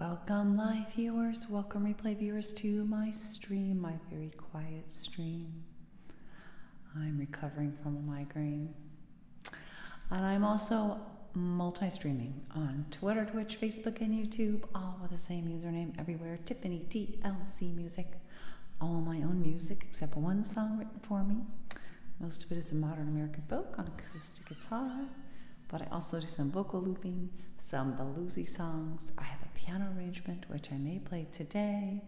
Welcome live viewers, welcome replay viewers to my stream, my very quiet stream. I'm recovering from a migraine. And I'm also multi-streaming on Twitter, Twitch, Facebook, and YouTube, all with the same username everywhere, Tiffany TLC Music. All my own music except one song written for me. Most of it is a modern American folk on acoustic guitar. But I also do some vocal looping, some bluesy songs. I have a piano arrangement, which I may play today.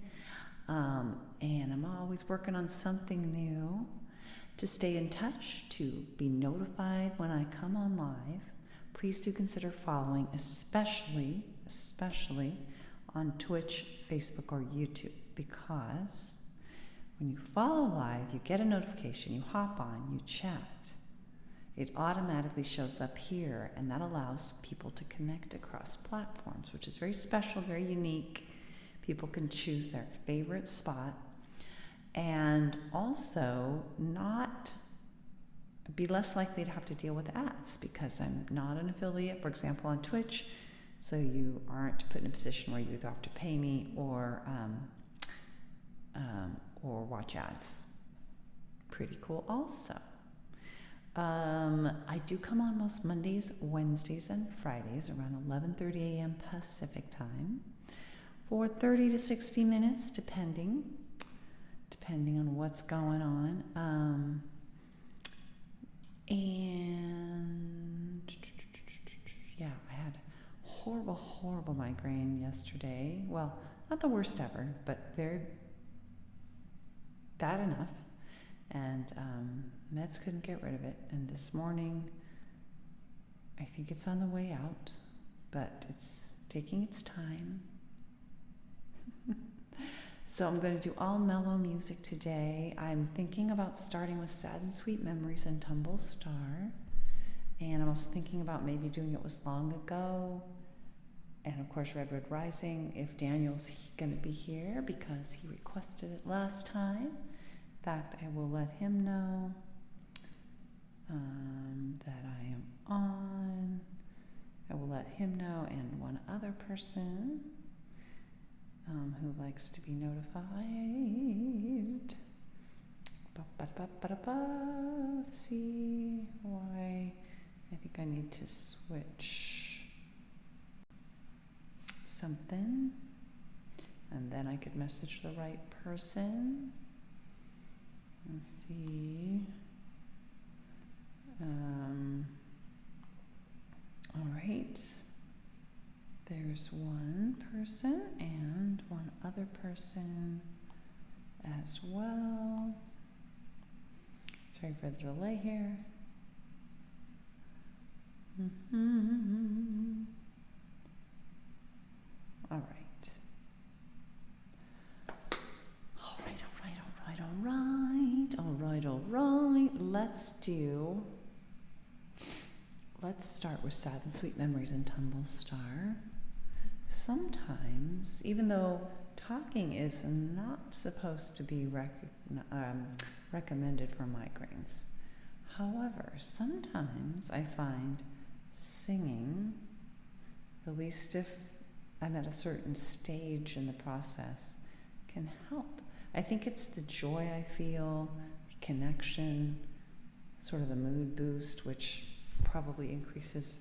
And I'm always working on something new. To stay in touch, to be notified when I come on live, please do consider following, especially on Twitch, Facebook, or YouTube, because when you follow live, you get a notification, you hop on, you chat. It automatically shows up here, and that allows people to connect across platforms, which is very special, very unique. People can choose their favorite spot and also not be less likely to have to deal with ads because I'm not an affiliate, for example, on Twitch, so you aren't put in a position where you either have to pay me or watch ads. Pretty cool also. I do come on most Mondays, Wednesdays, and Fridays around 11:30 a.m. Pacific time for 30 to 60 minutes, depending on what's going on. And yeah, I had a horrible migraine yesterday. Well, not the worst ever, but very bad enough. And meds couldn't get rid of it. And this morning, I think it's on the way out, but it's taking its time. So I'm going to do all mellow music today. I'm thinking about starting with Sad and Sweet Memories and Tumble Star. And I'm also thinking about maybe doing It Was Long Ago. And of course, Red Red Rising, if Daniel's going to be here because he requested it last time. In fact, I will let him know that I am on. I will let him know and one other person who likes to be notified. Let's see why. I think I need to switch something, and then I could message the right person. Let's see. All right. There's one person and one other person as well. Sorry for the delay here. All right. All right. Let's start with Sad and Sweet Memories and Tumble Star. Sometimes, even though talking is not supposed to be recommended for migraines, however, sometimes I find singing, at least if I'm at a certain stage in the process, can help. I think it's the joy I feel, the connection, sort of the mood boost, which probably increases,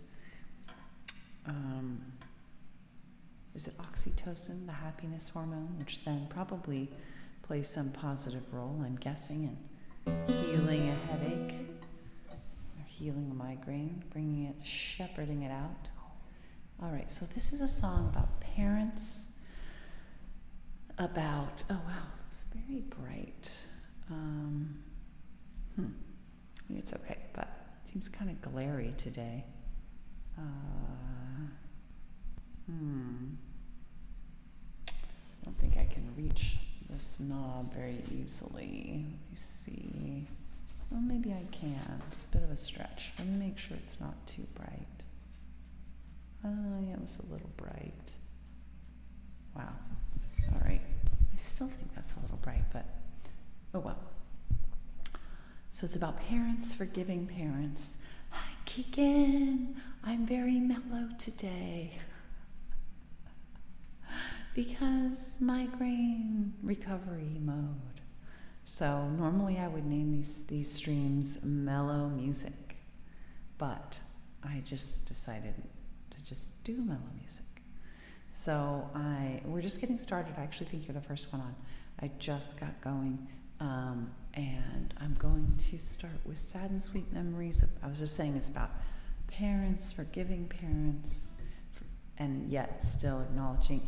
is it oxytocin, the happiness hormone, which then probably plays some positive role, I'm guessing, in healing a headache, or healing a migraine, shepherding it out. All right, so this is a song about parents, about, oh wow, it's very bright. It's okay, but it seems kind of glary today. I don't think I can reach this knob very easily. Let me see. Well, maybe I can. It's a bit of a stretch. Let me make sure it's not too bright. Yeah, it was a little bright. Wow. All right. I still think that's a little bright, but oh well. So it's about parents forgiving parents. Hi, Keegan. I'm very mellow today. because migraine recovery mode. So normally I would name these streams mellow music, but I just decided to just do mellow music. So we're just getting started. I actually think you're the first one on. I just got going, and I'm going to start with Sad and Sweet Memories. I was just saying it's about parents, forgiving parents, and yet still acknowledging,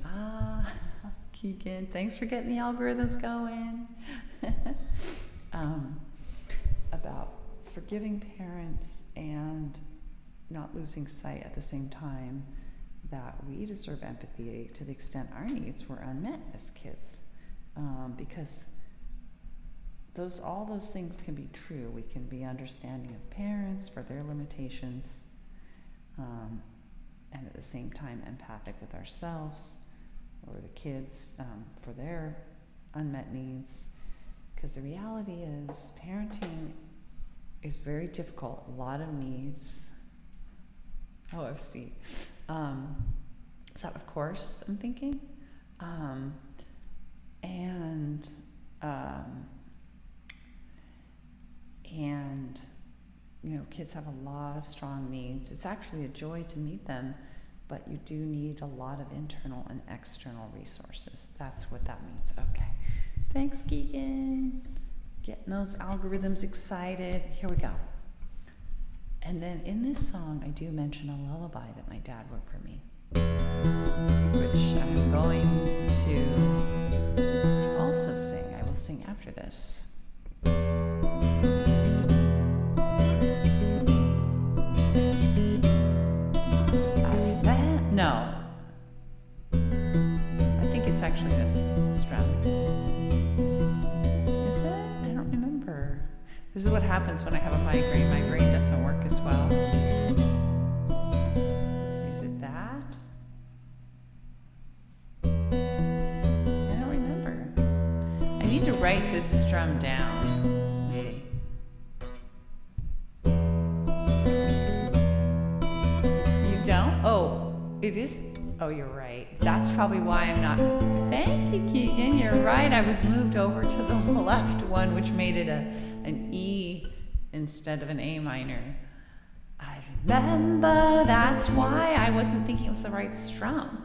Keegan, thanks for getting the algorithms going. About forgiving parents and not losing sight at the same time that we deserve empathy to the extent our needs were unmet as kids. Because all those things can be true. We can be understanding of parents for their limitations, and at the same time empathic with ourselves or the kids for their unmet needs. Because the reality is parenting is very difficult. A lot of needs. OFC. So of course I'm thinking. And kids have a lot of strong needs. It's actually a joy to meet them, but you do need a lot of internal and external resources. That's what that means. Okay. Thanks, Keegan. Getting those algorithms excited. Here we go. And then in this song, I do mention a lullaby that my dad wrote for me, which I'm going to also sing. I will sing after this. No. I think it's actually this drum. Is it? I don't remember. This is what happens when I have a migraine. My brain doesn't work as well. Is it that? I don't remember. I need to write this strum down. Let's see. You don't? Oh. It is. Oh, you're right. That's probably why I'm not. Thank you, Keegan. You're right. I was moved over to the left one, which made it an E instead of an A minor. I remember. That's why I wasn't thinking it was the right strum.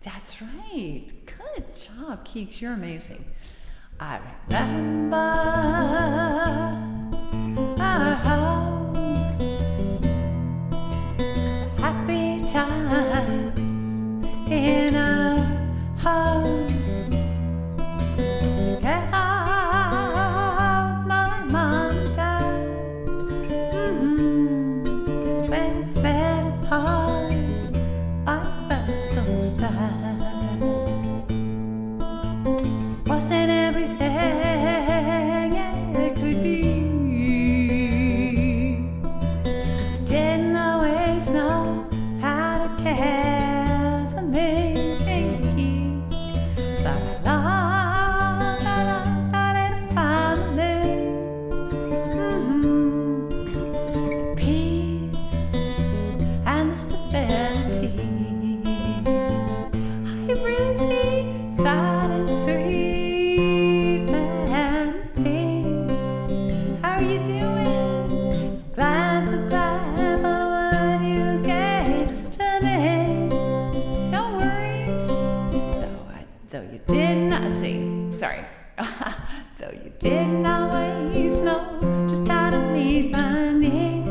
That's right. Good job, Keeks. You're amazing. I remember our house. Happy times in our house, together with my mom and dad. When it's very hard, I felt so sad. Wasn't everything it could be. Didn't always know how to care for me. Things keys, peace and stability. I really sad and sweet man, peace. How are you doing? Glad, so glad for what you gave to me. No worries. Though you did not see, sorry. Though you didn't always know just how to meet my needs.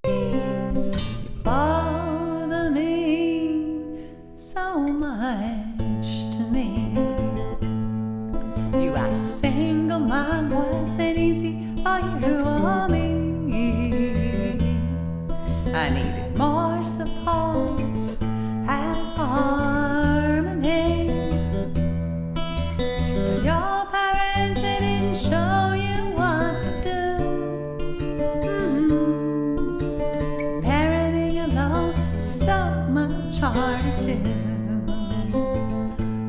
You bother me so much to me. You asked a single mom, was it easy for you or me? I needed more support and harmony. Your parents, they didn't show you what to do. Parenting alone is so much harder to do.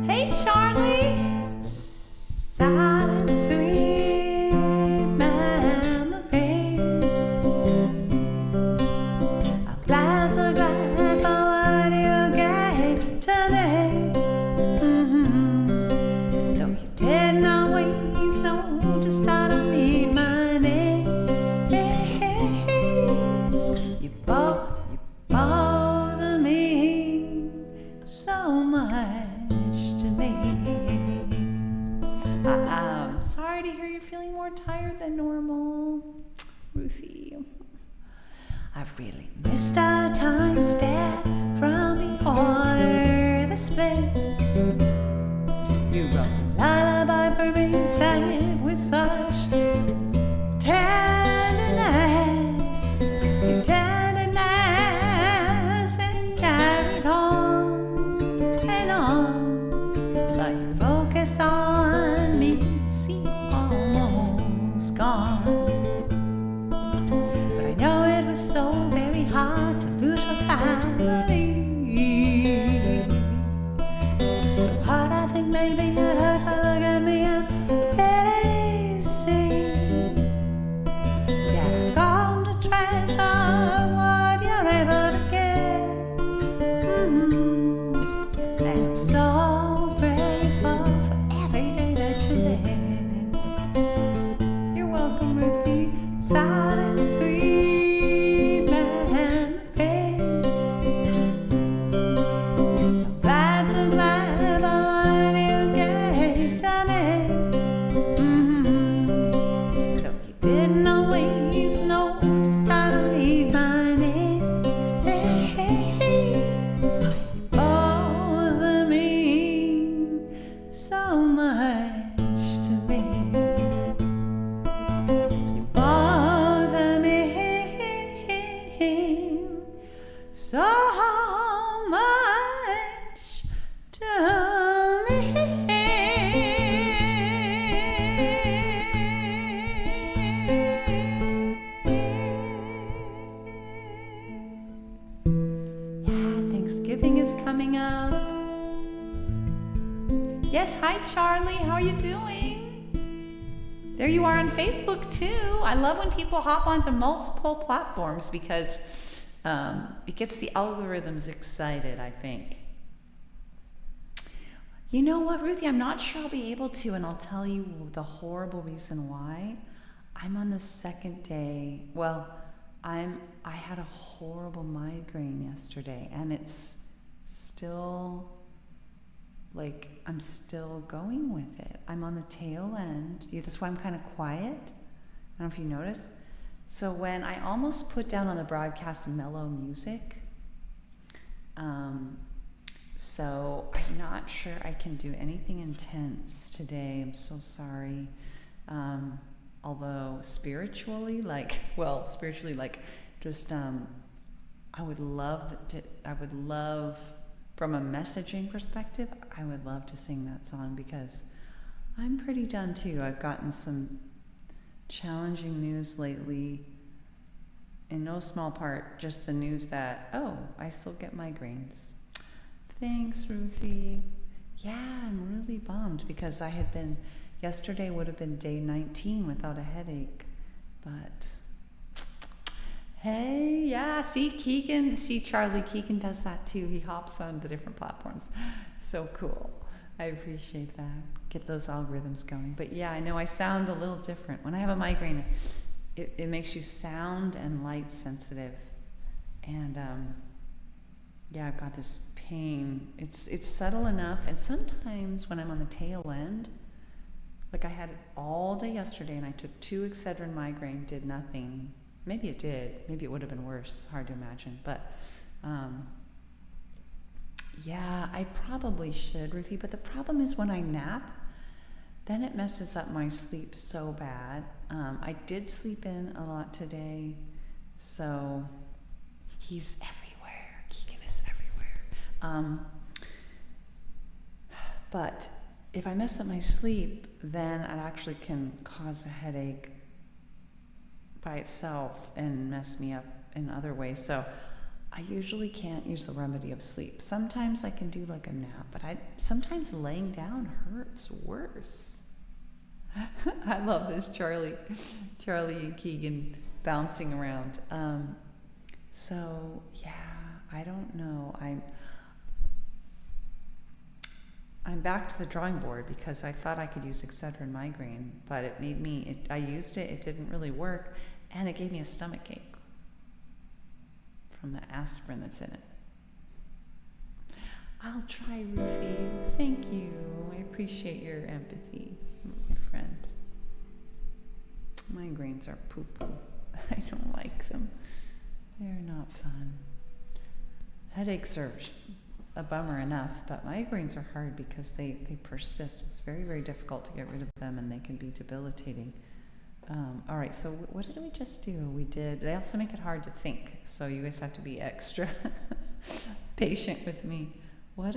Hey, Charlie. Sad and sweet memories. I'm glad, so glad for what you gave I've really missed our time instead from before the split. You wrote a lullaby for me and sang it with such tenderness. Your tenderness and carried on and on. But your focus on me seemed almost gone. But I know it was so very hard to lose your family. So hard I think maybe it hurt to look at me and really see. Yeah, I've come to treasure what you're able to give. And I'm so grateful for every day that you live. You're welcome, Ruthie. Sad and sweet and peace. I'm glad to glad for what you gave to me. Though you didn't always know just how to meet my needs. Both mean so much to me. You bother me so much to me. Yeah, Thanksgiving is coming up. Yes, hi Charlie, how are you doing? There you are on Facebook too. I love when people hop onto multiple platforms because it gets the algorithms excited, I think. You know what, Ruthie? I'm not sure I'll be able to, and I'll tell you the horrible reason why. I'm on the second day. Well, I had a horrible migraine yesterday, and it's still, like, I'm still going with it. I'm on the tail end. That's why I'm kind of quiet. I don't know if you noticed. So when I almost put down on the broadcast mellow music, so I'm not sure I can do anything intense today. I'm so sorry. Although spiritually, just I would love from a messaging perspective, I would love to sing that song because I'm pretty done too. I've gotten some challenging news lately, in no small part just the news that, oh, I still get migraines. Thanks, Ruthie. Yeah, I'm really bummed because yesterday would have been day 19 without a headache, but hey, yeah, see Charlie Keegan does that too. He hops on the different platforms. So cool. I appreciate that. Get those algorithms going. But yeah, I know I sound a little different. When I have a migraine, it makes you sound and light sensitive. And yeah, I've got this pain. It's subtle enough. And sometimes when I'm on the tail end, like I had it all day yesterday and I took 2 Excedrin migraine, did nothing. Maybe it did. Maybe it would have been worse. Hard to imagine. But yeah, I probably should, Ruthie. But the problem is when I nap, then it messes up my sleep so bad. I did sleep in a lot today. So he's everywhere. Keegan is everywhere. But if I mess up my sleep, then it actually can cause a headache by itself and mess me up in other ways. So I usually can't use the remedy of sleep. Sometimes I can do like a nap, but sometimes laying down hurts worse. I love this Charlie and Keegan bouncing around. So yeah, I don't know. I'm back to the drawing board because I thought I could use Excedrin migraine, but I used it, it didn't really work, and it gave me a stomach ache from the aspirin that's in it. I'll try, Ruthie. Thank you. I appreciate your empathy, my friend. Migraines are poo-poo. I don't like them. They're not fun. Headaches are a bummer enough, but migraines are hard because they persist. It's very, very difficult to get rid of them, and they can be debilitating. All right, so what did we just do? They also make it hard to think, so you guys have to be extra patient with me. What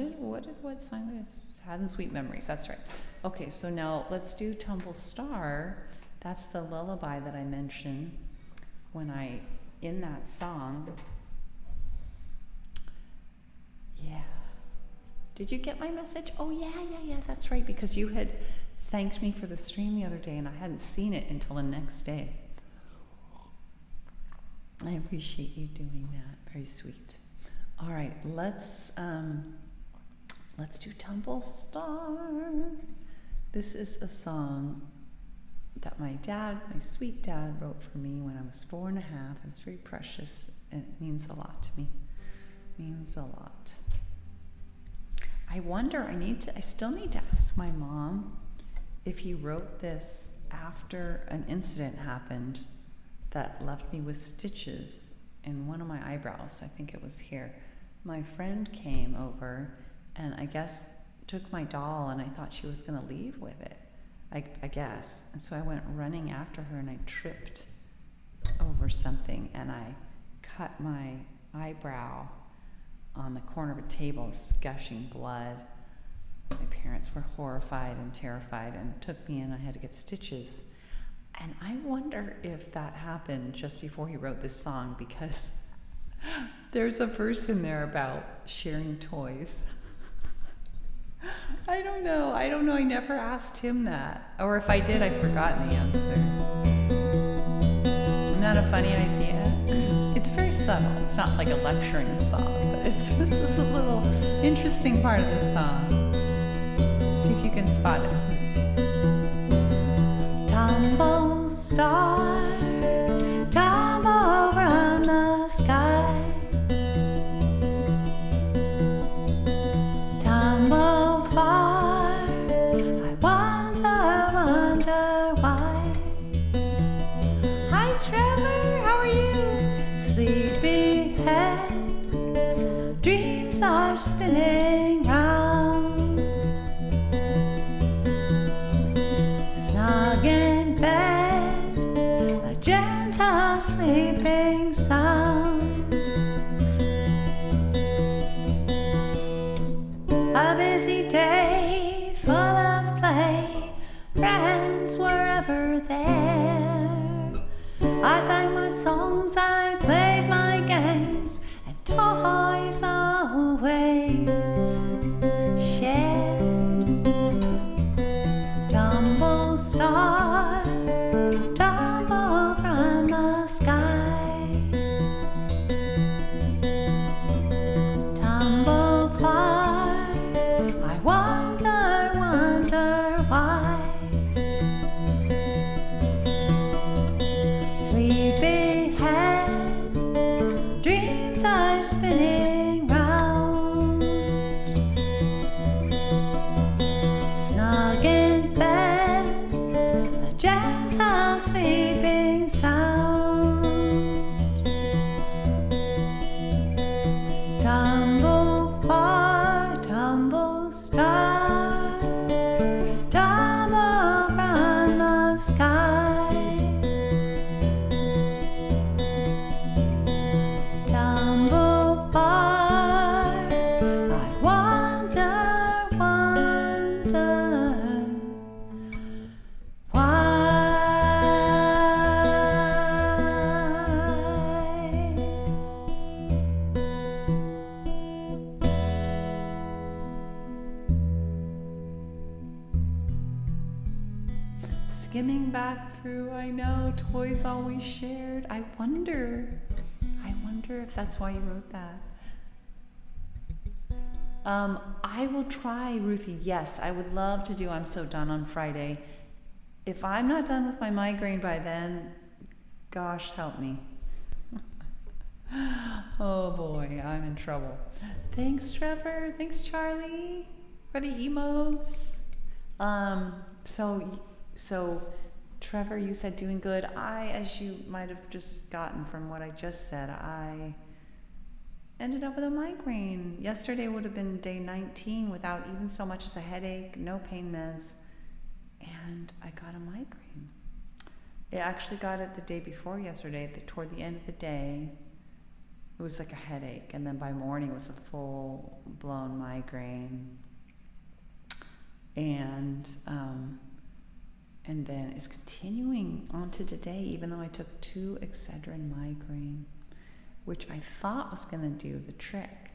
song is Sad and Sweet Memories? That's right. Okay, so now let's do Tumble Star. That's the lullaby that I mentioned in that song. Yeah. Did you get my message? Oh, yeah, that's right, because you had thanked me for the stream the other day, and I hadn't seen it until the next day. I appreciate you doing that. Very sweet. All right, let's do Tumble Star. This is a song that my sweet dad, wrote for me when I was 4 and a half. It's very precious, and it means a lot to me. Means a lot. I wonder, I still need to ask my mom if he wrote this after an incident happened that left me with stitches in one of my eyebrows. I think it was here. My friend came over and I guess took my doll, and I thought she was going to leave with it, I guess. And so I went running after her, and I tripped over something, and I cut my eyebrow on the corner of a table, gushing blood. My parents were horrified and terrified and took me in. I had to get stitches. And I wonder if that happened just before he wrote this song, because there's a verse in there about sharing toys. I don't know. I never asked him that. Or if I did, I've forgotten the answer. Isn't that a funny idea? It's very subtle. It's not like a lecturing song, but this is a little interesting part of the song. See if you can spot it. Tumble star, tumble from the sky. Tumble far, I wonder why. Hi Trevor, how are you? Sleepy head, dreams are spinning round. Snug in bed, a gentle sleeping sound. A busy day full of play, friends were ever there. I sang my songs, I played my games, and toys always shared. Tumble star, tumble from the sky. Tumble far, I wonder why. Sleepy head, dreams are spinning round. Snug in bed, a gentle sleeping sound. Tumble far, tumble star, tumble from the sky. Tumble far, I wonder why. Skimming back through, I know, toys always shared. I wonder if that's why you wrote that. I will try, Ruthie. Yes, I would love to do I'm So Done on Friday. If I'm not done with my migraine by then, gosh, help me. Oh boy, I'm in trouble. Thanks, Trevor. Thanks, Charlie, for the emotes. So Trevor, you said doing good. As you might have just gotten from what I just said, I ended up with a migraine. Yesterday would have been day 19 without even so much as a headache, no pain meds, and I got a migraine. I actually got it the day before yesterday, toward the end of the day. It was like a headache, and then by morning it was a full-blown migraine. And then it's continuing on to today, even though I took 2 Excedrin migraine, which I thought was going to do the trick.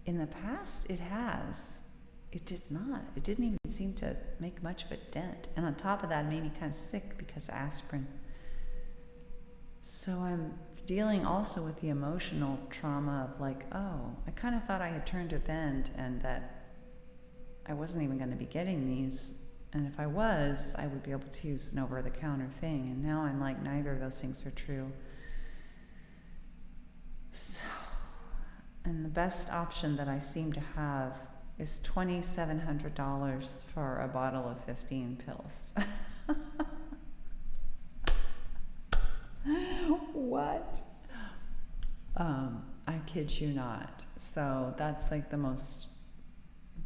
In the past, it has. It did not. It didn't even seem to make much of a dent. And on top of that, it made me kind of sick because of aspirin. So I'm dealing also with the emotional trauma of like, oh, I kind of thought I had turned a bend and that I wasn't even going to be getting these. And if I was, I would be able to use an over-the-counter thing. And now I'm like, neither of those things are true. So, and the best option that I seem to have is $2,700 for a bottle of 15 pills. What? I kid you not. So that's like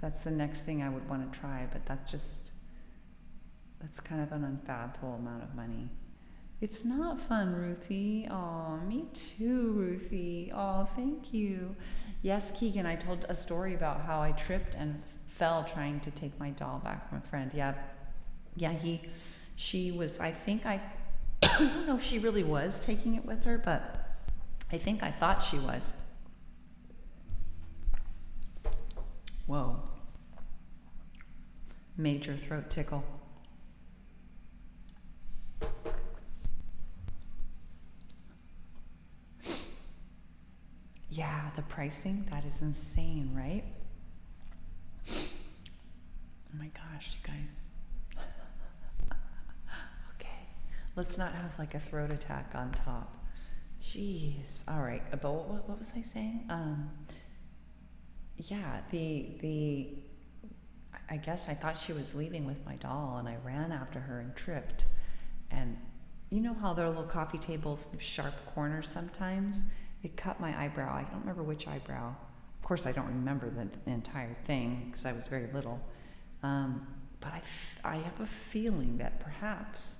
that's the next thing I would want to try, but that's kind of an unfathomable amount of money. It's not fun, Ruthie. Oh, me too, Ruthie. Oh, thank you. Yes, Keegan, I told a story about how I tripped and fell trying to take my doll back from a friend. Yeah, she was, I don't know if she really was taking it with her, but I thought she was. Whoa. Major throat tickle. Yeah, the pricing, that is insane, right? Oh my gosh, you guys. Okay, let's not have like a throat attack on top. Jeez. All right, but what was I saying? Yeah, I guess I thought she was leaving with my doll, and I ran after her and tripped. And you know how there are little coffee tables, sharp corners sometimes? It cut my eyebrow. I don't remember which eyebrow. Of course, I don't remember the entire thing because I was very little. But I have a feeling that perhaps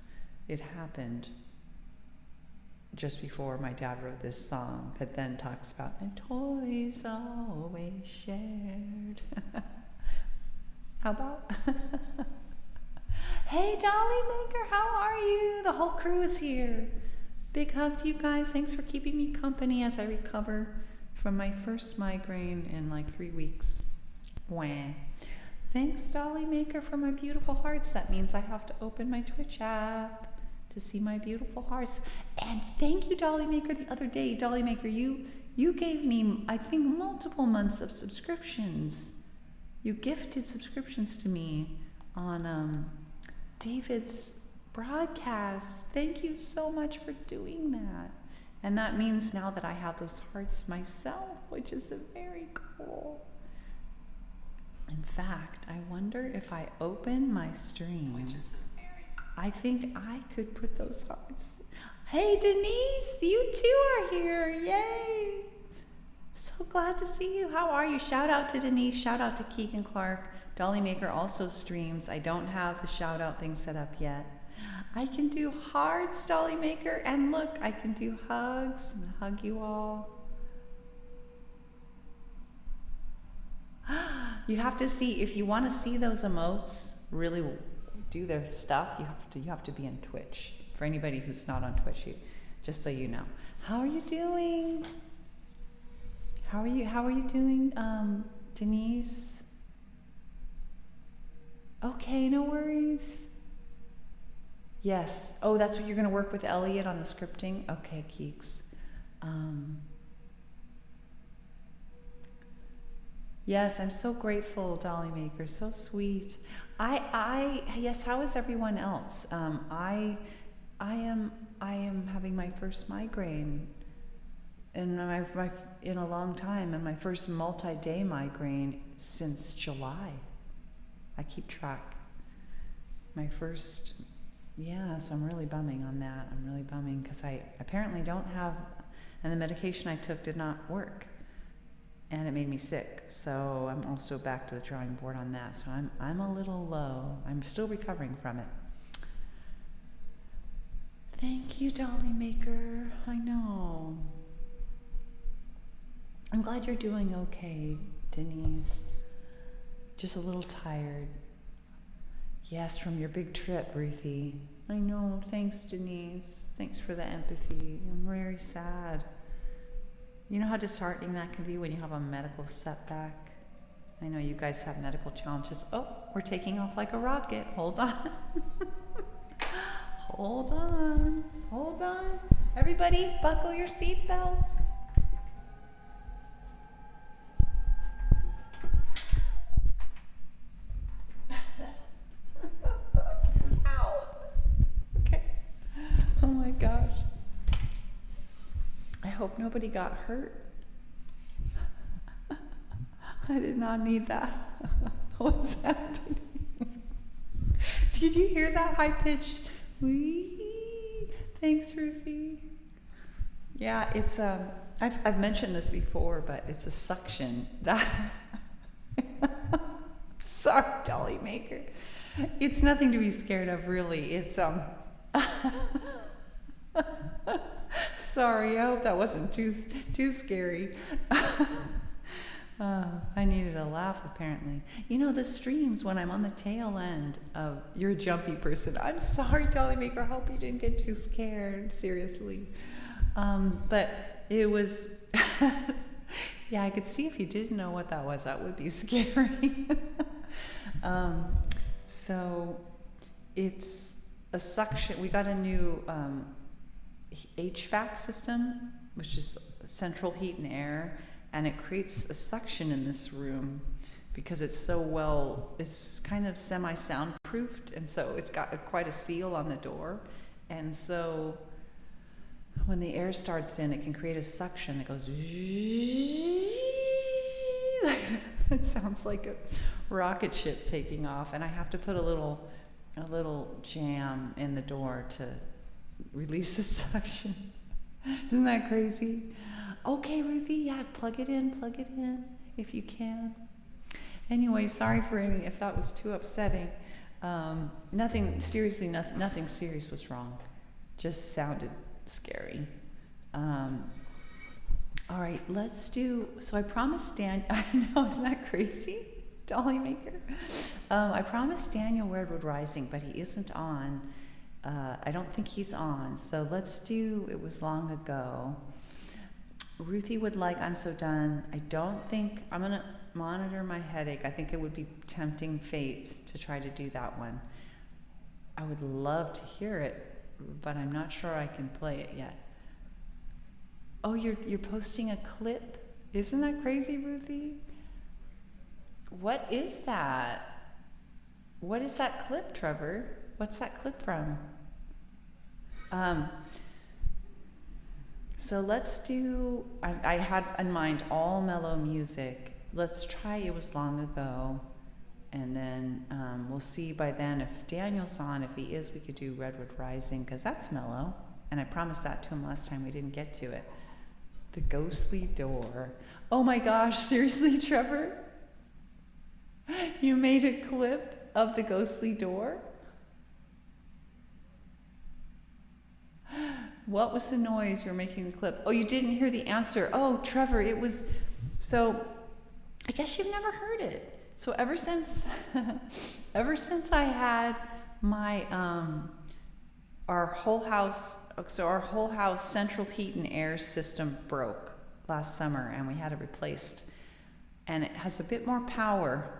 it happened just before my dad wrote this song that then talks about the toys always shared. How about? Hey, Dolly Maker, how are you? The whole crew is here. Big hug to you guys. Thanks for keeping me company as I recover from my first migraine in like 3 weeks. Wah. Thanks, Dolly Maker, for my beautiful hearts. That means I have to open my Twitch app to see my beautiful hearts. And thank you, Dolly Maker. The other day, Dolly Maker, you gave me, I think, multiple months of subscriptions. You gifted subscriptions to me on David's broadcast. Thank you so much for doing that. And that means now that I have those hearts myself, which is very cool. In fact, I wonder if I open my stream, which is very cool, I think I could put those hearts. Hey, Denise, you too are here. Yay. So glad to see you. How are you? Shout out to Denise. Shout out to Keegan Clark. Dolly Maker also streams. I don't have the shout out thing set up yet. I can do hearts, Dolly Maker, and look, I can do hugs and hug you all. You have to see, if you want to see those emotes really do their stuff, you have to be in Twitch. For anybody who's not on Twitch, just so you know. How are you doing? How are you doing, Denise? Okay, no worries. Yes. Oh, that's what you're going to work with Elliot on the scripting? Okay, Keeks. Yes, I'm so grateful, Dolly Maker. So sweet. Yes, how is everyone else? I am having my first migraine in in a long time, and my first multi-day migraine since July. I keep track. My first Yeah, so I'm really bumming on that. I'm really bumming because I apparently don't have, and the medication I took did not work, and it made me sick. So I'm also back to the drawing board on that. So I'm a little low. I'm still recovering from it. Thank you, Dolly Maker. I know. I'm glad you're doing okay, Denise. Just a little tired. Yes, from your big trip, Ruthie. I know. Thanks, Denise. Thanks for the empathy. I'm very sad. You know how disheartening that can be when you have a medical setback? I know you guys have medical challenges. Oh, we're taking off like a rocket. Hold on. Hold on. Hold on. Everybody, buckle your seatbelts. Ow. Okay. Oh my gosh. I hope nobody got hurt. I did not need that. What's happening? Did you hear that high pitched wee? Thanks, Ruthie. Yeah, it's I've mentioned this before, but it's a suction that sorry, Dolly Maker. It's nothing to be scared of, really. It's sorry, I hope that wasn't too scary. I needed a laugh, apparently. You know, the streams when I'm on the tail end of, you're a jumpy person. I'm sorry, Dolly Maker. I hope you didn't get too scared, seriously. But it was, yeah, I could see if you didn't know what that was, that would be scary. So it's a suction. We got a new HVAC system, which is central heat and air. And it creates a suction in this room because it's so well, it's kind of semi-soundproofed, and so it's got quite a seal on the door. And so when the air starts in, it can create a suction that goes, it sounds like a rocket ship taking off. And I have to put a little jam in the door to release the suction. Isn't that crazy? Okay, Ruthie, yeah, plug it in if you can. Anyway, sorry for any, if that was too upsetting. Nothing serious was wrong. Just sounded scary. All right, let's do, so I promised Dan, I know, isn't that crazy? Dolly Maker. I promised Daniel Redwood Rising, but he isn't on. I don't think he's on, so let's do It Was Long Ago. Ruthie would like I'm So Done. I don't think, I'm going to monitor my headache. I think it would be tempting fate to try to do that one. I would love to hear it, but I'm not sure I can play it yet. Oh, you're posting a clip? Isn't that crazy, Ruthie? What is that? What is that clip, Trevor? What's that clip from? So let's do, I had in mind all mellow music. Let's try It Was Long Ago. And then we'll see by then if Daniel's on. If he is, we could do Redwood Rising, because that's mellow. And I promised that to him last time. We didn't get to it. The Ghostly Door. Oh my gosh, seriously, Trevor? You made a clip of the Ghostly Door? What was the noise you were making the clip? Oh, you didn't hear the answer. Oh, Trevor, it was, so I guess you've never heard it. So ever since I had my, our whole house central heat and air system broke last summer, and we had it replaced. And it has a bit more power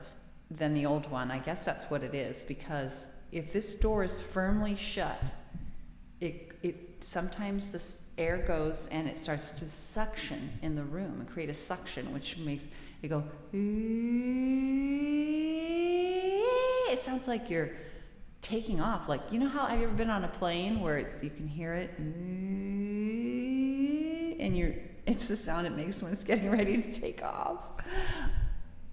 than the old one. I guess that's what it is, because if this door is firmly shut, it sometimes this air goes and it starts to suction in the room and create a suction, which makes it go, it sounds like you're taking off. Like, you know how, have you ever been on a plane where you can hear it, and it's the sound it makes when it's getting ready to take off.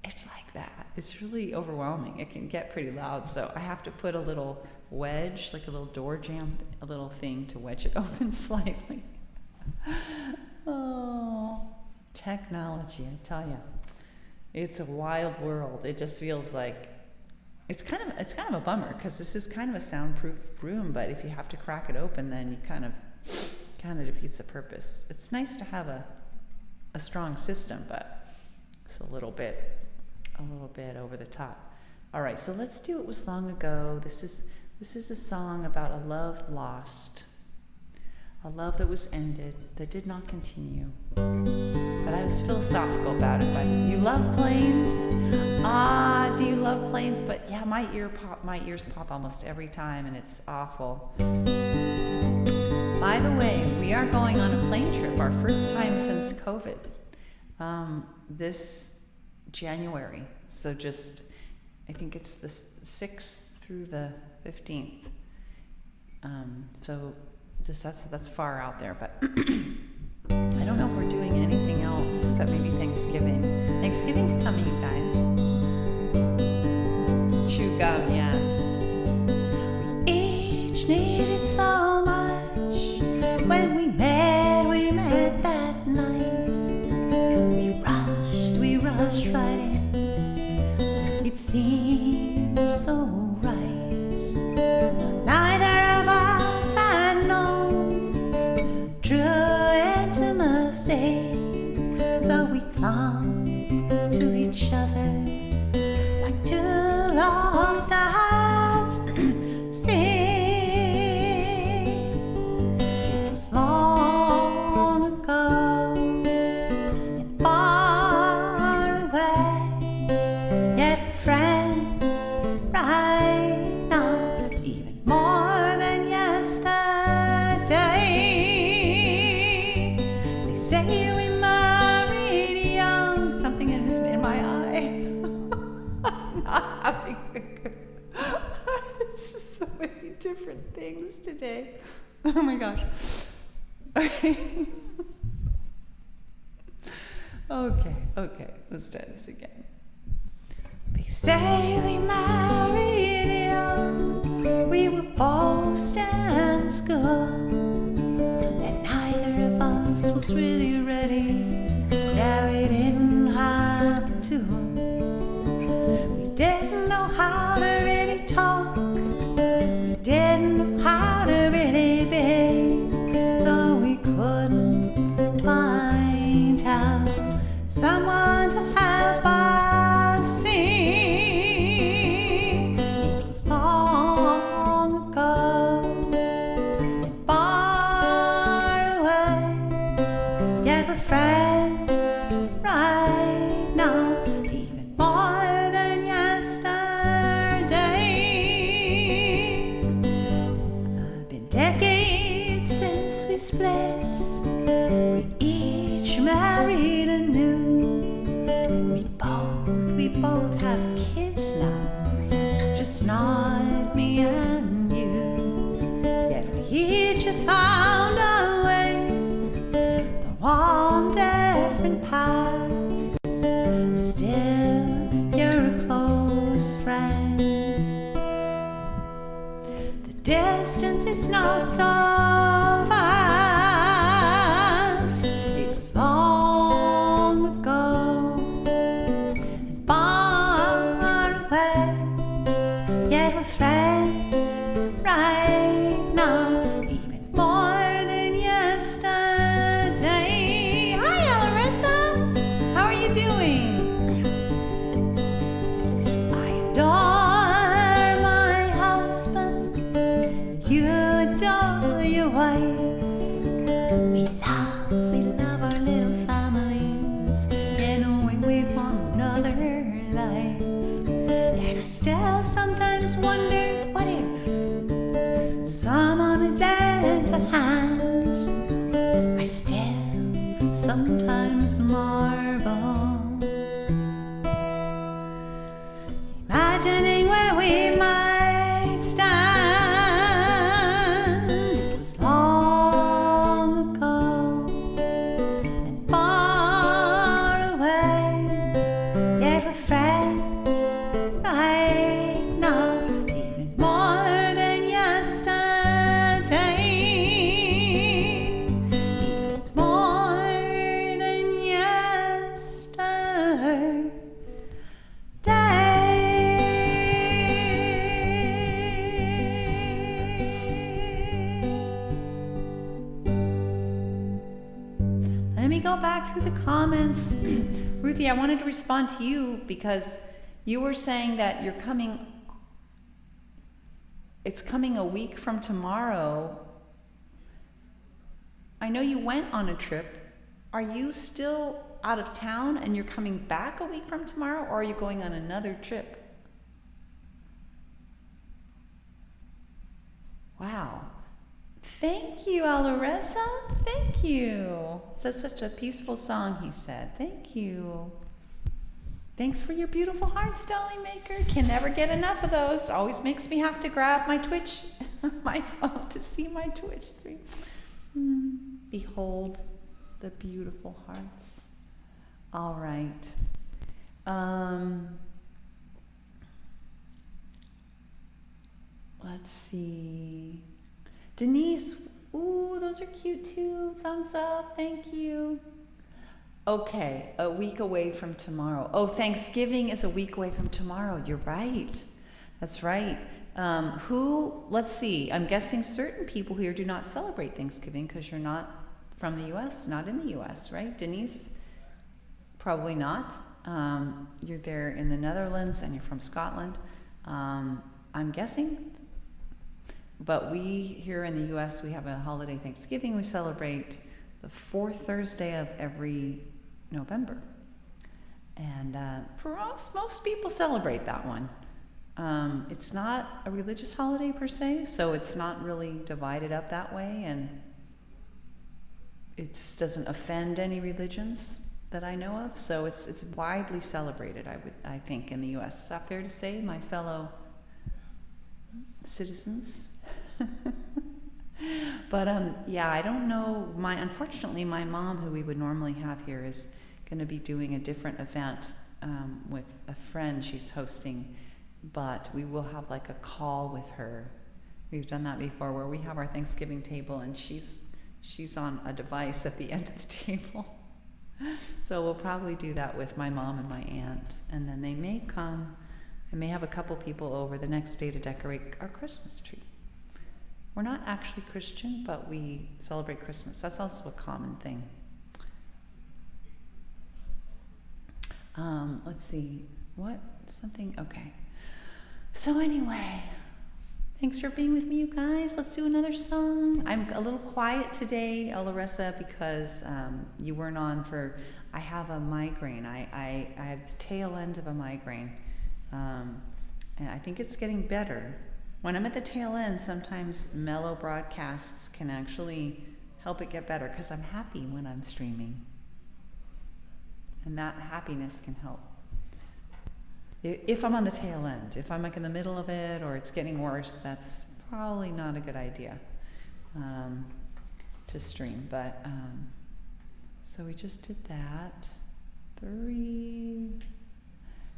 It's like that. It's really overwhelming. It can get pretty loud, so I have to put a little wedge, like a little door jamb, a little thing to wedge it open slightly. Oh, technology, I tell you. It's a wild world. It just feels like it's kind of a bummer, because this is kind of a soundproof room, but if you have to crack it open, then you kind of defeats the purpose. It's nice to have a strong system, but it's a little bit over the top. All right, so let's do It Was Long Ago. This is a song about a love lost, a love that was ended, that did not continue. But I was philosophical about it. But you love planes? Do you love planes? But yeah, my ears pop almost every time, and it's awful. By the way, we are going on a plane trip, our first time since COVID, this January. So I think it's the 6th through the 15th. So that's far out there, but I don't know if we're doing anything else except maybe Thanksgiving. Thanksgiving's coming, you guys. Chew gum, yes. We each needed so much when we met that night. We rushed right in. It seemed so right. Neither of us had known true intimacy, so we clung to each other like two lost hearts. See, it was long ago and far away, yet we're friends right now, even more than yesterday. They say we married young, something in my eye. I'm not having a good. It's just so many different things today. Oh my gosh. Okay, let's try this again. They say we married young, we were both still in school, and neither of us was really ready. Yeah, we didn't have the tools. We didn't know how to really talk. We didn't know how to really be, so we couldn't find out someone to help us see. It was long ago and far away, yet we're friends right now, even more than yesterday. Been decades since we split. We each married anew. We both have kids now, just not me and you. Yet we each have found a way, though on different paths. Still, you're close friends. The distance is not so vast. It was long ago, yet we're friends right now, even more than yesterday. Hi, Larissa. How are you doing? I adore my husband. You adore your wife. We love our little families, getting away with one another life. And I still sometimes wonder, what if someone had lent a hand? I still sometimes marvel, imagining where we might stand. It was long ago and far away, yet we're friends right now, even more than y'all back through the comments. Ruthie, I wanted to respond to you because you were saying that you're coming, it's coming a week from tomorrow. I know you went on a trip. Are you still out of town and you're coming back a week from tomorrow, or are you going on another trip? Wow. Thank you, Alaressa. Thank you. That's such a peaceful song, he said. Thank you. Thanks for your beautiful hearts, Dolly Maker. Can never get enough of those. Always makes me have to grab my Twitch, my phone to see my Twitch stream. Behold the beautiful hearts. All right. Let's see. Denise, ooh, those are cute too. Thumbs up, thank you. Okay, a week away from tomorrow. Oh, Thanksgiving is a week away from tomorrow. You're right. That's right. Let's see. I'm guessing certain people here do not celebrate Thanksgiving because you're not from the U.S., not in the U.S., right? Denise? Probably not. You're there in the Netherlands and you're from Scotland. I'm guessing. But we here in the U.S., we have a holiday Thanksgiving. We celebrate the fourth Thursday of every November. And most people celebrate that one. It's not a religious holiday per se, so it's not really divided up that way, and it doesn't offend any religions that I know of. So it's widely celebrated, I think, in the U.S. Is that fair to say, my fellow citizens? But yeah, I don't know. Unfortunately, my mom, who we would normally have here, is going to be doing a different event with a friend she's hosting. But we will have like a call with her. We've done that before, where we have our Thanksgiving table and she's on a device at the end of the table. So we'll probably do that with my mom and my aunt, and then they may come. I may have a couple people over the next day to decorate our Christmas tree. We're not actually Christian, but we celebrate Christmas. That's also a common thing. Let's see. Okay. So anyway, thanks for being with me, you guys. Let's do another song. I'm a little quiet today, Alaressa, because you weren't on for, I have a migraine. I have the tail end of a migraine. And I think it's getting better. When I'm at the tail end, sometimes mellow broadcasts can actually help it get better, because I'm happy when I'm streaming. And that happiness can help. If I'm on the tail end, if I'm like in the middle of it or it's getting worse, that's probably not a good idea to stream. But so we just did that. 3.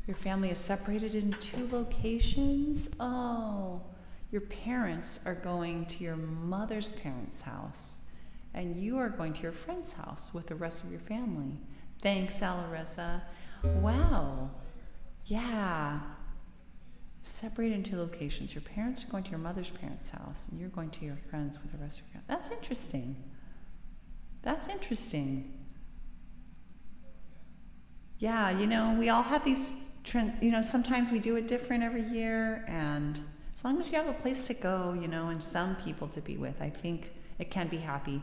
Your family is separated in 2 locations. Oh, your parents are going to your mother's parents' house, and you are going to your friend's house with the rest of your family. Thanks, Alaressa. Wow. Yeah. Separated in 2 locations. Your parents are going to your mother's parents' house, and you're going to your friends with the rest of your family. That's interesting. That's interesting. Yeah, we all have these sometimes we do it different every year, and as long as you have a place to go, and some people to be with, I think it can be happy.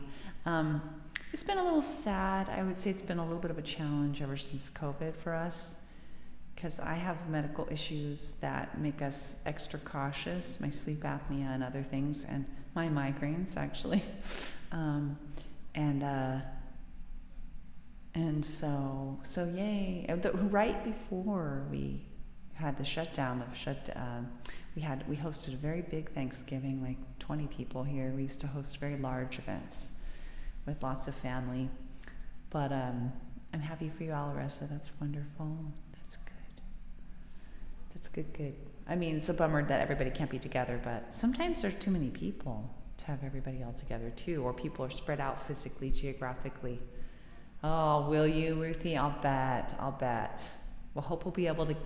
It's been a little sad. I would say it's been a little bit of a challenge ever since COVID for us, because I have medical issues that make us extra cautious, my sleep apnea and other things, and my migraines, actually. And so yay. Right before we had the shutdown, we hosted a very big Thanksgiving, like 20 people here. We used to host very large events with lots of family. But I'm happy for you, Alaressa. That's wonderful. That's good. That's good. I mean, it's a bummer that everybody can't be together, but sometimes there's too many people to have everybody all together too, or people are spread out physically, geographically. Oh, will you, Ruthie? I'll bet. Well, hope we'll be able to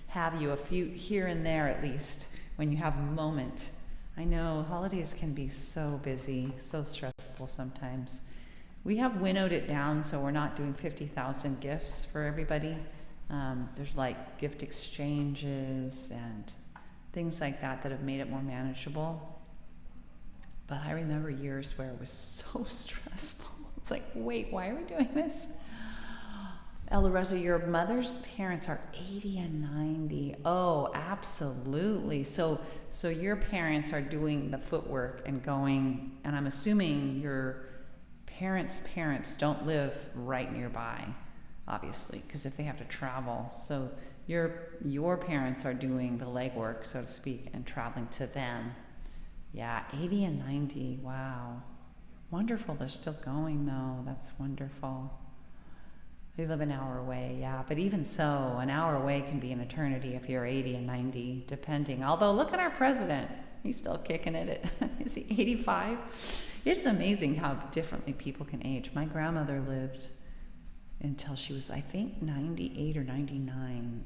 have you a few here and there at least when you have a moment. I know holidays can be so busy, so stressful sometimes. We have winnowed it down, so we're not doing 50,000 gifts for everybody. There's like gift exchanges and things like that that have made it more manageable. But I remember years where it was so stressful. It's like, wait, why are we doing this? Ella Rosa, your mother's parents are 80 and 90. Oh, absolutely. So your parents are doing the footwork and going, and I'm assuming your parents' parents don't live right nearby, obviously, because if they have to travel. So your parents are doing the legwork, so to speak, and traveling to them. Yeah, 80 and 90. Wow. Wonderful. They're still going, though. That's wonderful. They live an hour away, yeah. But even so, an hour away can be an eternity if you're 80 and 90, depending. Although, look at our president. He's still kicking it. Is he 85? It's amazing how differently people can age. My grandmother lived until she was, I think, 98 or 99.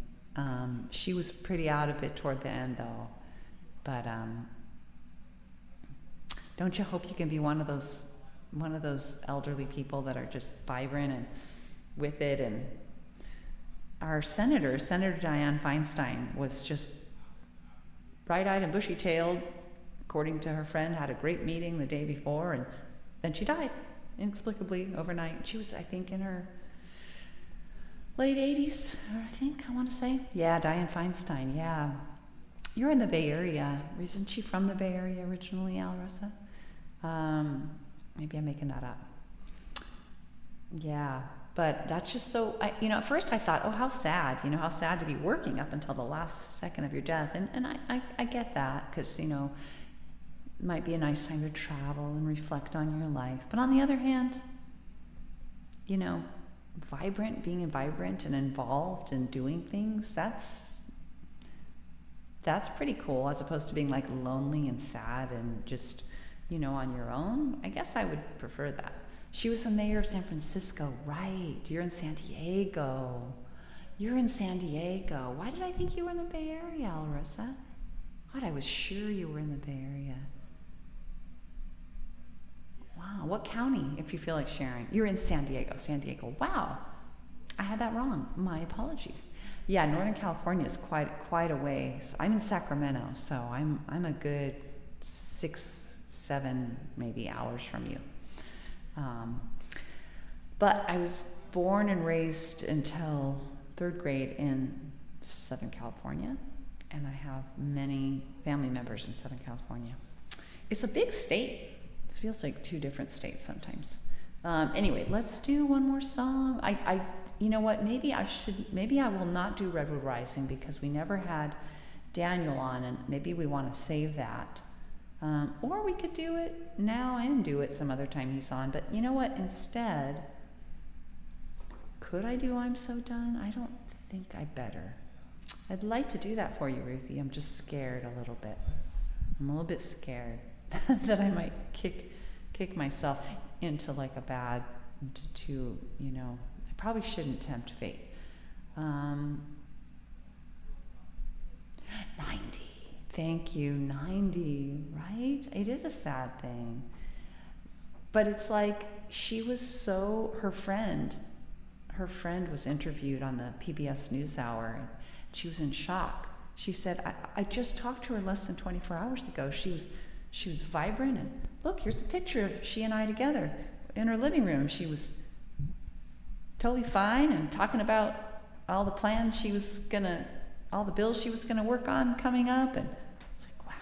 She was pretty out of it toward the end, though. But don't you hope you can be one of those elderly people that are just vibrant and with it? And our Senator Dianne Feinstein, was just bright-eyed and bushy-tailed, according to her friend, had a great meeting the day before, and then she died inexplicably overnight. She was, I think, in her late 80s, I want to say. Yeah, Dianne Feinstein, yeah. You're in the Bay Area. Isn't she from the Bay Area originally, Al Rosa? Maybe I'm making that up. Yeah, but that's just so, at first I thought, oh, how sad, how sad to be working up until the last second of your death. And I get that, because, it might be a nice time to travel and reflect on your life. But on the other hand, being vibrant and involved and doing things, that's pretty cool, as opposed to being like lonely and sad and just, on your own. I guess I would prefer that. She was the mayor of San Francisco, right? You're in San Diego. Why did I think you were in the Bay Area, Alrosa? God, I was sure you were in the Bay Area. Wow, what county, if you feel like sharing? You're in San Diego. Wow, I had that wrong. My apologies. Yeah, Northern California is quite a ways. I'm in Sacramento, so I'm a good 6-7 maybe hours from you. But I was born and raised until 3rd grade in Southern California, and I have many family members in Southern California. It's a big state. It feels like 2 different states sometimes. Anyway, let's do one more song. You know what? Maybe I will not do Redwood Rising, because we never had Daniel on, and maybe we want to save that. Or we could do it now and do it some other time he's on. But you know what? Instead, could I do I'm So Done? I don't think I better. I'd like to do that for you, Ruthie. I'm just scared a little bit. I'm a little bit scared that I might kick myself into like a bad, I probably shouldn't tempt fate. 90. Thank you, 90, right? It is a sad thing. But it's like her friend was interviewed on the PBS NewsHour, and she was in shock. She said, I just talked to her less than 24 hours ago. She was vibrant, and look, here's a picture of she and I together in her living room. She was totally fine and talking about all the plans all the bills she was gonna work on coming up, and it's like, wow.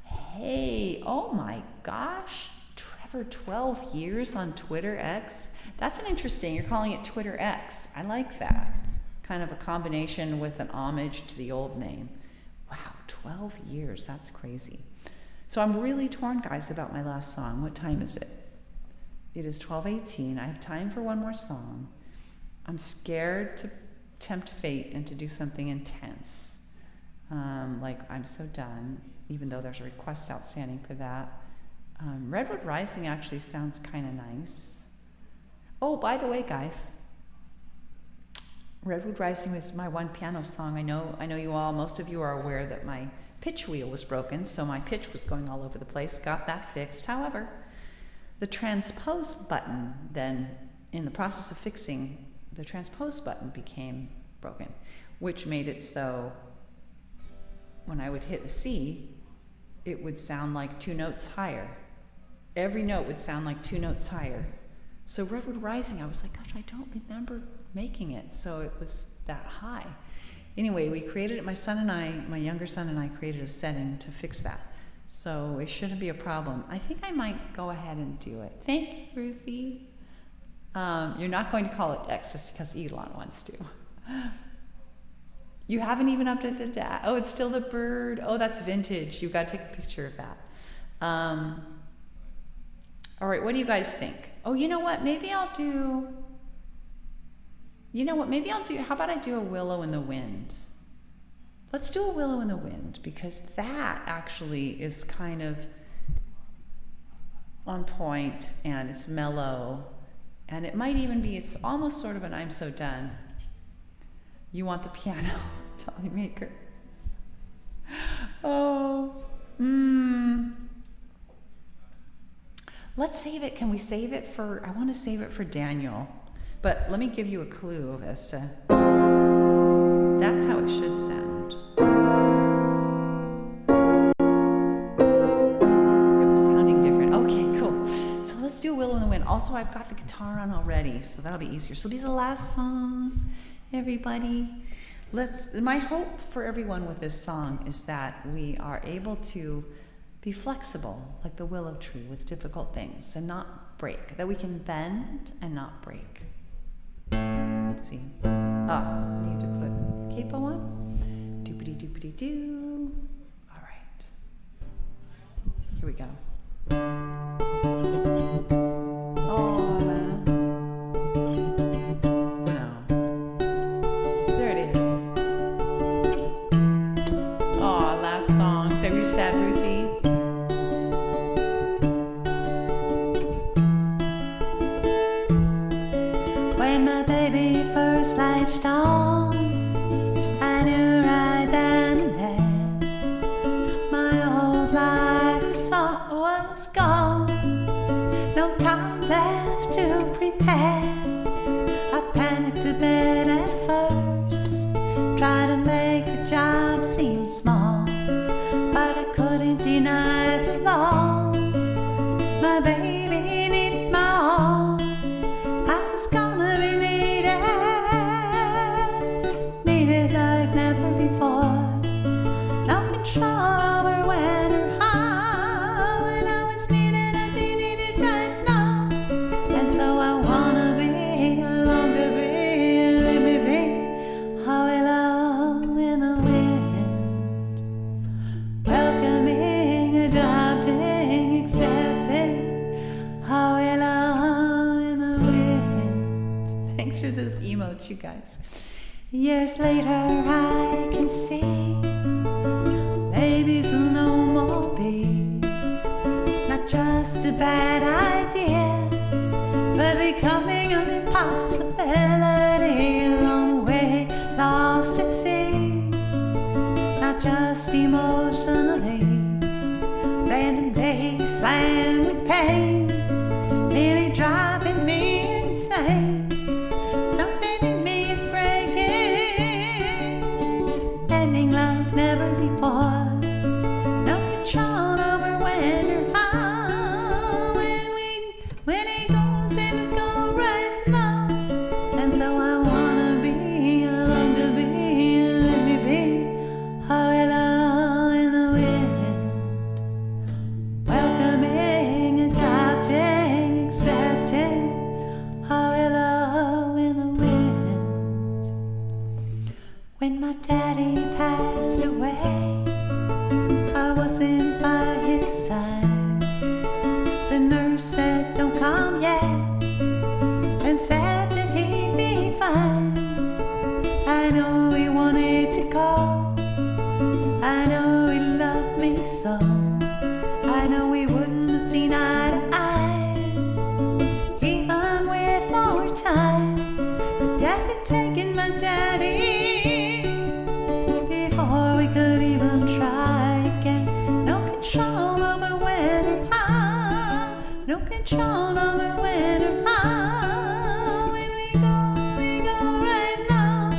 Hey, oh my gosh, Trevor, 12 years on Twitter X. That's you're calling it Twitter X. I like that. Kind of a combination with an homage to the old name. Wow, 12 years, that's crazy. So I'm really torn, guys, about my last song. What time is it? It is 12:18. I have time for one more song. I'm scared to tempt fate and to do something intense, like I'm So Done, even though there's a request outstanding for that. Redwood Rising actually sounds kind of nice. Oh, by the way, guys, Redwood Rising was my one piano song. I know you all, most of you are aware that my pitch wheel was broken, so my pitch was going all over the place. Got that fixed. However, The transpose button then, in the process of fixing, the transpose button became broken, which made it so when I would hit a C, it would sound like 2 notes higher. Every note would sound like 2 notes higher. So Redwood Rising, I was like, gosh, I don't remember making it, so it was that high. Anyway, we created it, my younger son and I created a setting to fix that. So it shouldn't be a problem. I think I might go ahead and do it. Thank you, Ruthie. You're not going to call it X just because Elon wants to. You haven't even updated the data. Oh, it's still the bird. Oh, that's vintage. You've got to take a picture of that. All right, what do you guys think? Oh, you know what? Maybe I'll do, how about I do a Willow in the Wind? Let's do a Willow in the Wind, because that actually is kind of on point and it's mellow, and it might even be, it's almost sort of an I'm So Done. You want the piano, Dolly Maker. Oh, Let's save it. Can we save it for, I want to save it for Daniel. But let me give you a clue as to, that's how it should sound. It was sounding different. Okay, cool. So let's do Willow in the Wind. Also, I've got the guitar on already, so that'll be easier. So it'll be the last song, everybody. My hope for everyone with this song is that we are able to be flexible, like the willow tree, with difficult things and not break. That we can bend and not break. See? Need to put capo on. Doopity doopity doo. All right. Here we go. Oh, no. There it is. Oh, last song. So you sad, Ruthie? When my baby first latched on, I knew right then and there my old life was gone. No time left to prepare. I panicked a bit at first, tried to make the job seem small, but I couldn't deny for long. My baby needed my all. I was gonna be needed like never before. No control over when or how. When I was needed, I'd be needed right now. And so I wanna be, I long to be, let me be a willow in the wind, welcoming, adopting, accepting, a willow in the wind. Thanks for this emote, you guys. Years later, I can see babies will no more be not just a bad idea, but becoming an impossibility along the way, lost at sea, not just emotionally. Random days slammed with pain, nearly driving me insane. Something in me is breaking, ending like never before. No control over when or how. When it goes, it'll go right now. And so I wanna be, I long to be, let me be a willow in the wind, welcoming, adopting, accepting, a willow in the wind. When my daddy passed away, I wasn't by his side. The nurse said, don't come yet, and said that he'd be fine. I know he wanted to go, I know he loved me so, I know we wouldn't have seen eye to eye, even with more time. But death had taken my daddy before we could even try again. No control over when and how. No control. control over when or how. When we go right now.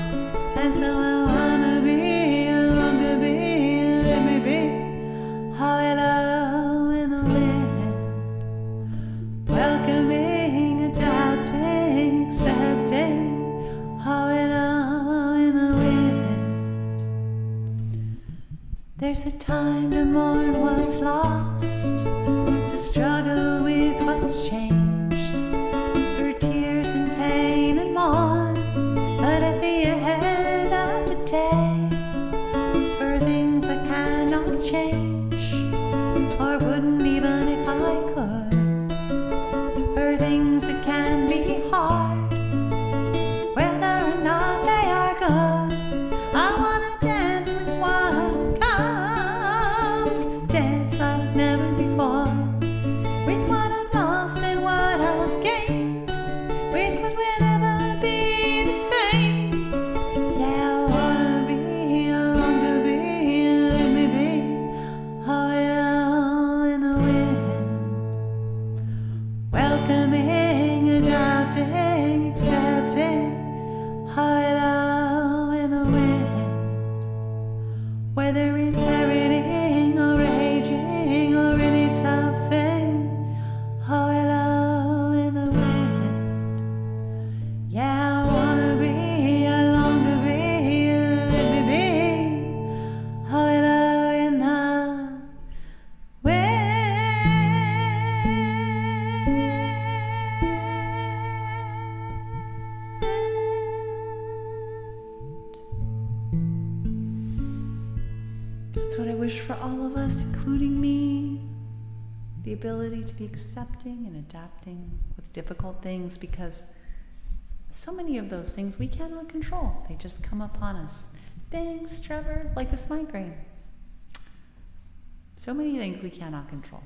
And so I wanna be, I long to be, let me be. How hello in the wind, welcoming, adapting, accepting. How hello in the wind. There's a time to mourn what's lost, to struggle with what's changed, through tears and pain and more. But at the end of the day, for things I cannot change, or wouldn't even if I could, for things that can be hard, whether or not they are good, I wanna dance with what comes, dance like never before, with what I've lost and what I've gained, with what will never be the same. Yeah, I wanna be, I long to be, let me be. Oh, hello in the wind, welcoming, adapting, accepting. Oh, hello in the wind, whether inheriting or raging or any tough thing. Oh, hello in the wind. Yeah, I wanna be, I long to be, let me be. Oh, hello in the wind. That's what I wish for all of us, including me. The ability to be accepting and adapting with difficult things, because so many of those things we cannot control. They just come upon us. Thanks, Trevor. Like this migraine. So many things we cannot control.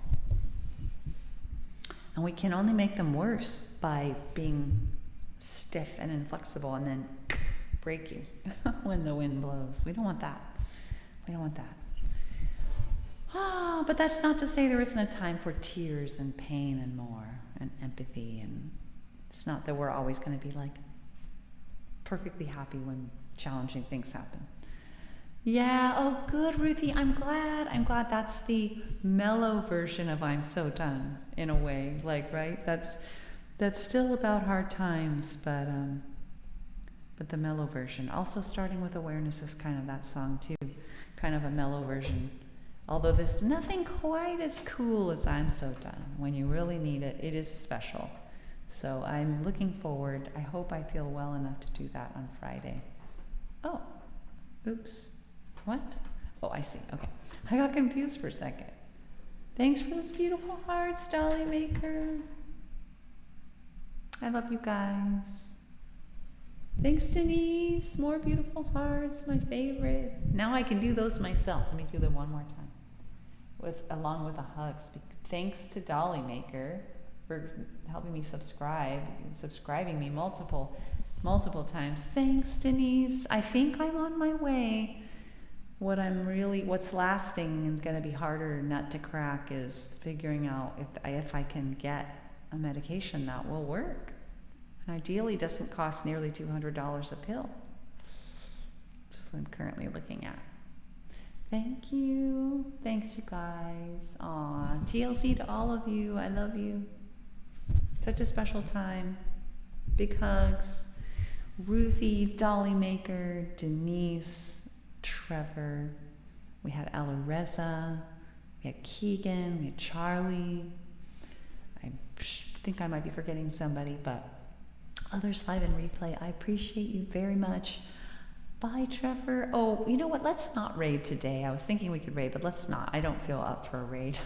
And we can only make them worse by being stiff and inflexible and then breaking when the wind blows. We don't want that. We don't want that. But that's not to say there isn't a time for tears and pain and more and empathy. And it's not that we're always going to be like perfectly happy when challenging things happen. Yeah, oh good, Ruthie, I'm glad that's the mellow version of I'm so done, in a way, like, right? That's still about hard times, but the mellow version. Also starting with awareness is kind of that song too, kind of a mellow version. Although there's nothing quite as cool as I'm so done. When you really need it, it is special. So I'm looking forward. I hope I feel well enough to do that on Friday. Oh, oops. What? Oh, I see. Okay. I got confused for a second. Thanks for this beautiful hearts, Dolly Maker. I love you guys. Thanks, Denise. More beautiful hearts, my favorite. Now I can do those myself. Let me do them one more time. Along with the hugs. Thanks to Dolly Maker for helping me subscribing me multiple times. Thanks, Denise. I think I'm on my way. What's lasting and going to be harder nut to crack is figuring out if I can get a medication that will work. And ideally doesn't cost nearly $200 a pill. That's what I'm currently looking at. Thank you. Thanks, you guys. Aw, TLC to all of you. I love you. Such a special time. Big hugs. Ruthie, Dolly Maker, Denise, Trevor. We had Alareza. We had Keegan. We had Charlie. I think I might be forgetting somebody, but others live and replay. I appreciate you very much. Bye, Trevor. Oh, you know what? Let's not raid today. I was thinking we could raid, but let's not. I don't feel up for a raid.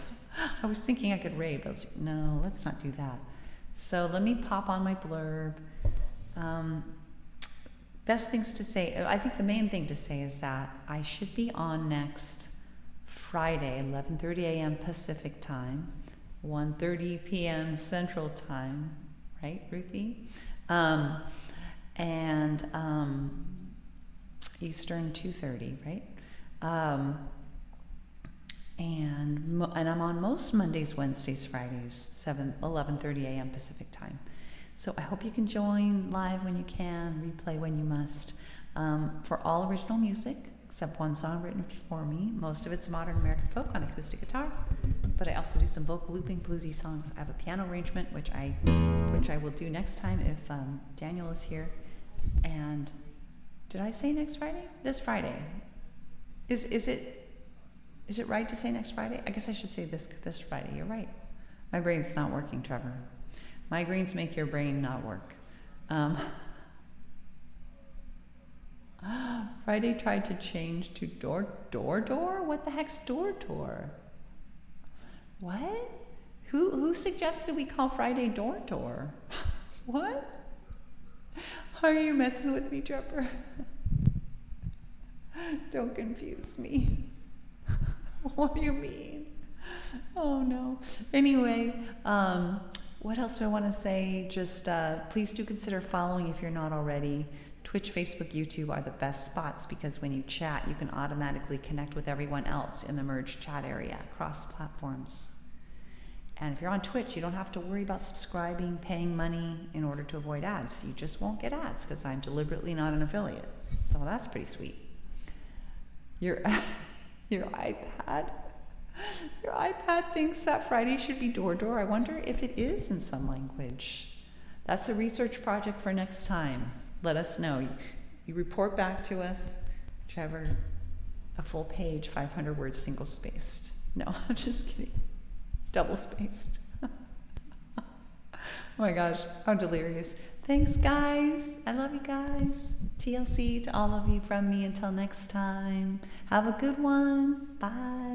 I was thinking I could raid, but no, let's not do that. So let me pop on my blurb. Best things to say. I think the main thing to say is that I should be on next Friday, 11:30 a.m. Pacific time, 1:30 p.m. Central time, right, Ruthie? Eastern 2:30, right? And I'm on most Mondays, Wednesdays, Fridays, 11:30 a.m. Pacific time. So I hope you can join live when you can, replay when you must. For all original music, except one song written for me. Most of it's modern American folk on acoustic guitar, but I also do some vocal looping, bluesy songs. I have a piano arrangement, which I will do next time if Daniel is here. And did I say next Friday? This Friday. Is it right to say next Friday? I guess I should say this Friday. You're right. My brain's not working, Trevor. Migraines make your brain not work. Friday tried to change to door? What the heck's door? What? Who suggested we call Friday door? What? Are you messing with me, Trevor? Don't confuse me. What do you mean? Oh no. Anyway, what else do I want to say? Just please do consider following if you're not already. Twitch, Facebook, YouTube are the best spots because when you chat, you can automatically connect with everyone else in the merged chat area across platforms. And if you're on Twitch, you don't have to worry about subscribing, paying money in order to avoid ads. You just won't get ads because I'm deliberately not an affiliate. So that's pretty sweet. Your iPad thinks that Friday should be door. I wonder if it is in some language. That's a research project for next time. Let us know. You report back to us, Trevor, a full page, 500 words, single spaced. No, I'm just kidding. Double spaced. Oh my gosh, how delirious. Thanks, guys. I love you guys. TLC to all of you from me until next time. Have a good one. Bye.